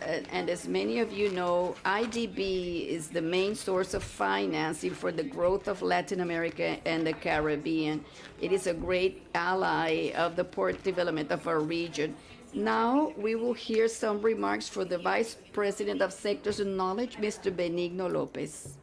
and as many of you know, IDB is the main source of financing for the growth of Latin America and the Caribbean. It is a great ally of the port development of our region. Now we will hear some remarks for the Vice President of Sectors and Knowledge, Mr. Benigno López.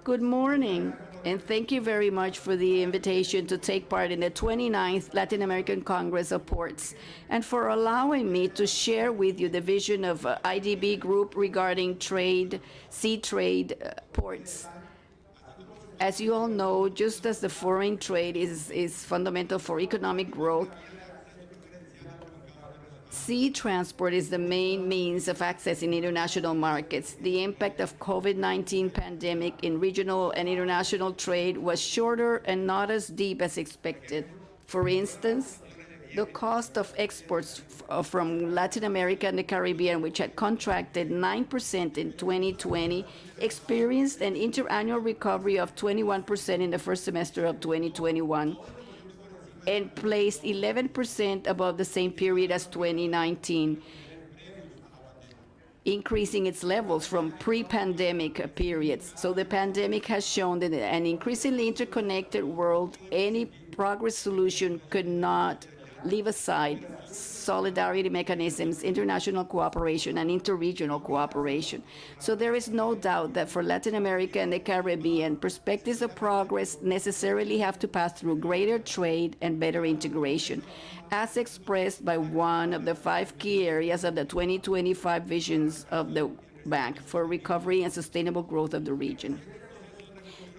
Good morning, and thank you very much for the invitation to take part in the 29th Latin American Congress of Ports, and for allowing me to share with you the vision of IDB Group regarding trade, sea trade, ports. As you all know, just as the foreign trade is fundamental for economic growth, sea transport is the main means of accessing international markets. The impact of COVID-19 pandemic in regional and international trade was shorter and not as deep as expected. For instance, the cost of exports from Latin America and the Caribbean, which had contracted 9% in 2020, experienced an interannual recovery of 21% in the first semester of 2021. And placed 11% above the same period as 2019, increasing its levels from pre-pandemic periods. So the pandemic has shown that in an increasingly interconnected world, any progress solution could not leave aside solidarity mechanisms, international cooperation, and interregional cooperation. So there is no doubt that for Latin America and the Caribbean, perspectives of progress necessarily have to pass through greater trade and better integration, as expressed by one of the 5 key areas of the 2025 visions of the Bank for recovery and sustainable growth of the region.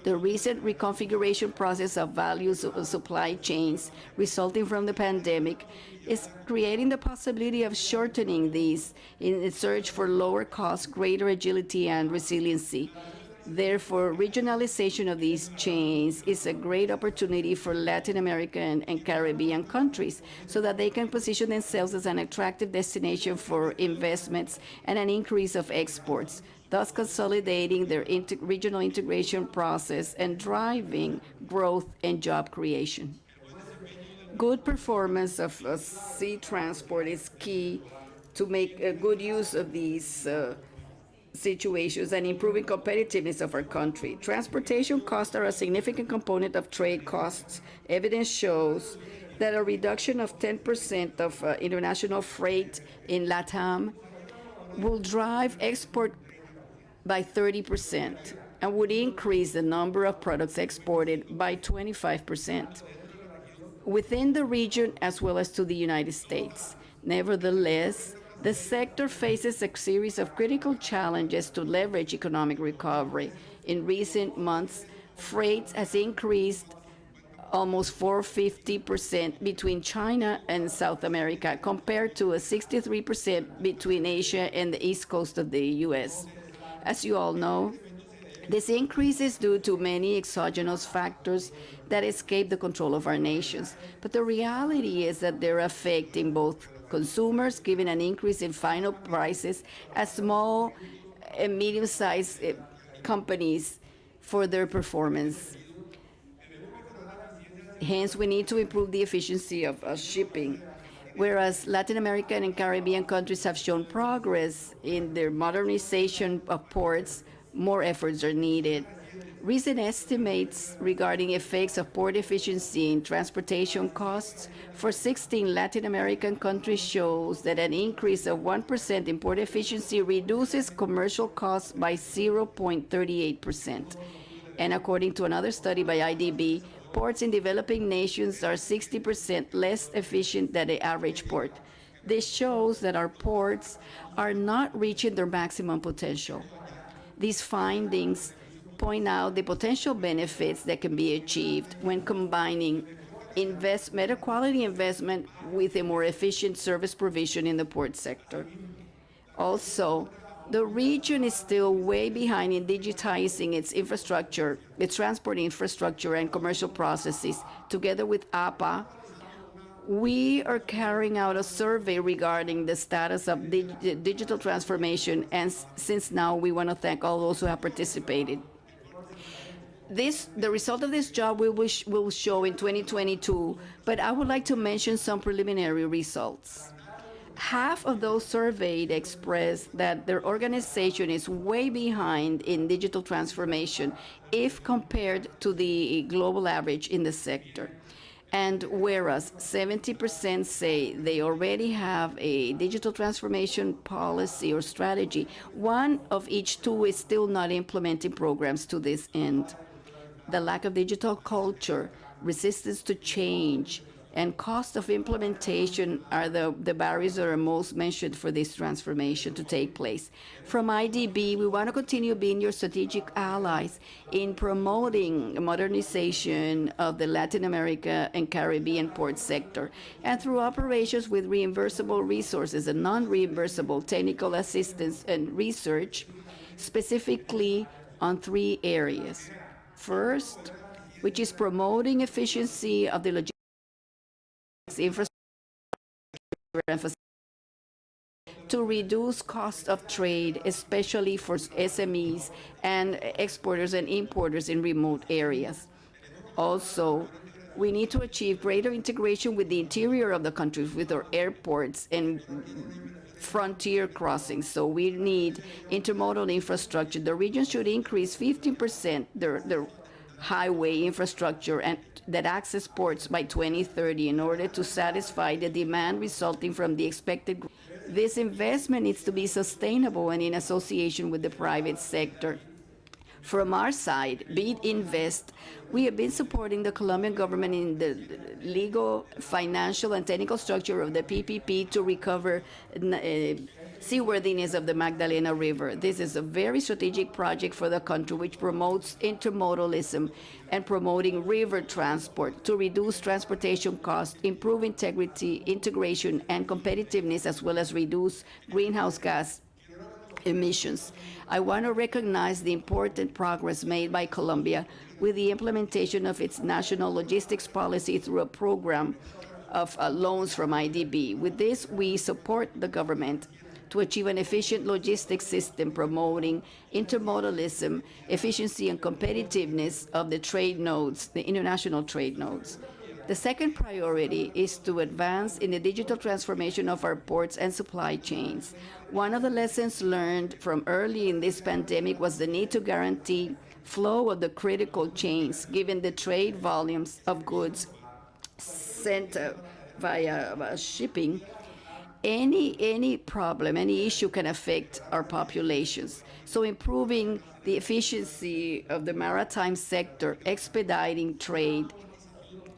The recent reconfiguration process of value supply chains resulting from the pandemic is creating the possibility of shortening these in the search for lower costs, greater agility, and resiliency. Therefore, regionalization of these chains is a great opportunity for Latin American and Caribbean countries so that they can position themselves as an attractive destination for investments and an increase of exports, thus consolidating their regional integration process and driving growth and job creation. Good performance of sea transport is key to make a good use of these situations and improving competitiveness of our country. Transportation costs are a significant component of trade costs. Evidence shows that a reduction of 10% of international freight in LATAM will drive export by 30% and would increase the number of products exported by 25% within the region as well as to the United States. Nevertheless, the sector faces a series of critical challenges to leverage economic recovery. In recent months, freight has increased almost 450% between China and South America, compared to a 63% between Asia and the East Coast of the U.S. As you all know, this increase is due to many exogenous factors that escape the control of our nations. But the reality is that they're affecting both consumers, given an increase in final prices, as small and medium-sized companies for their performance. Hence, we need to improve the efficiency of shipping. Whereas Latin American and Caribbean countries have shown progress in their modernization of ports, more efforts are needed. Recent estimates regarding effects of port efficiency in transportation costs for 16 Latin American countries shows that an increase of 1% in port efficiency reduces commercial costs by 0.38%. And according to another study by IDB, ports in developing nations are 60% less efficient than the average port. This shows that our ports are not reaching their maximum potential. These findings point out the potential benefits that can be achieved when combining better quality investment with a more efficient service provision in the port sector. Also, the region is still way behind in digitizing its infrastructure, its transport infrastructure and commercial processes. Together with AAPA, we are carrying out a survey regarding the status of digital transformation, and since now we want to thank all those who have participated. The result of this job will show in 2022, but I would like to mention some preliminary results. Half of those surveyed expressed that their organization is way behind in digital transformation if compared to the global average in the sector. And whereas 70% say they already have a digital transformation policy or strategy, one of each two is still not implementing programs to this end. The lack of digital culture, resistance to change, and cost of implementation are the barriers that are most mentioned for this transformation to take place. From IDB, we want to continue being your strategic allies in promoting modernization of the Latin America and Caribbean port sector, and through operations with reimbursable resources and non-reimbursable technical assistance and research, specifically on three areas. First, which is promoting efficiency of the logistics infrastructure to reduce cost of trade, especially for SMEs and exporters and importers in remote areas. Also, we need to achieve greater integration with the interior of the country, with our airports and frontier crossings. So we need intermodal infrastructure. The region should increase 15% their highway infrastructure and that access ports by 2030 in order to satisfy the demand resulting from the expected growth. This investment needs to be sustainable and in association with the private sector. From our side, Be It Invest, we have been supporting the Colombian government in the legal, financial, and technical structure of the PPP to recover seaworthiness of the Magdalena River. This is a very strategic project for the country which promotes intermodalism and promoting river transport to reduce transportation costs, improve integrity, integration, and competitiveness, as well as reduce greenhouse gas emissions. I want to recognize the important progress made by Colombia with the implementation of its national logistics policy through a program of loans from IDB. With this, we support the government to achieve an efficient logistics system promoting intermodalism, efficiency, and competitiveness of the trade nodes, the international trade nodes. The second priority is to advance in the digital transformation of our ports and supply chains. One of the lessons learned from early in this pandemic was the need to guarantee flow of the critical chains, given the trade volumes of goods sent via shipping. Any problem, any issue can affect our populations. So improving the efficiency of the maritime sector, expediting trade,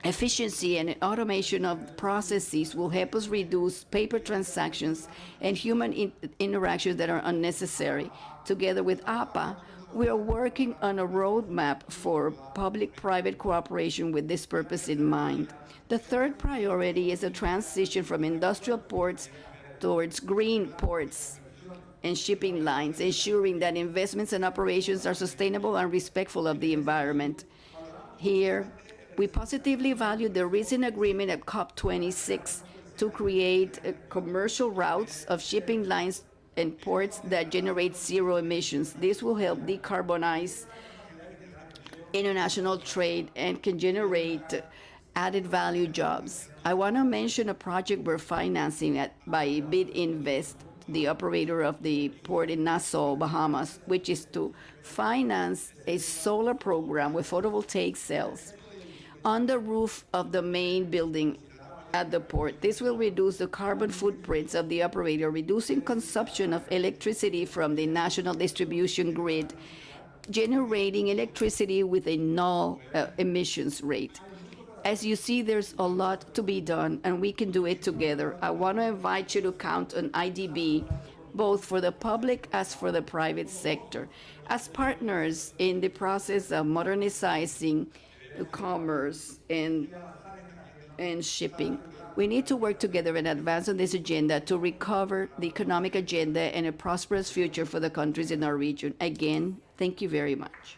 efficiency and automation of processes will help us reduce paper transactions and human interactions that are unnecessary. Together with AAPA, we are working on a roadmap for public-private cooperation with this purpose in mind. The third priority is a transition from industrial ports towards green ports and shipping lines, ensuring that investments and operations are sustainable and respectful of the environment. Here, we positively value the recent agreement at COP26 to create commercial routes of shipping lines and ports that generate zero emissions. This will help decarbonize international trade and can generate added value jobs. I want to mention a project we're financing by Bid Invest, the operator of the port in Nassau, Bahamas, which is to finance a solar program with photovoltaic cells on the roof of the main building at the port. This will reduce the carbon footprints of the operator, reducing consumption of electricity from the national distribution grid, generating electricity with a null emissions rate. As you see, there's a lot to be done, and we can do it together. I want to invite you to count on IDB, both for the public as for the private sector, as partners in the process of modernizing commerce and shipping. We need to work together and advance on this agenda to recover the economic agenda and a prosperous future for the countries in our region. Again, thank you very much.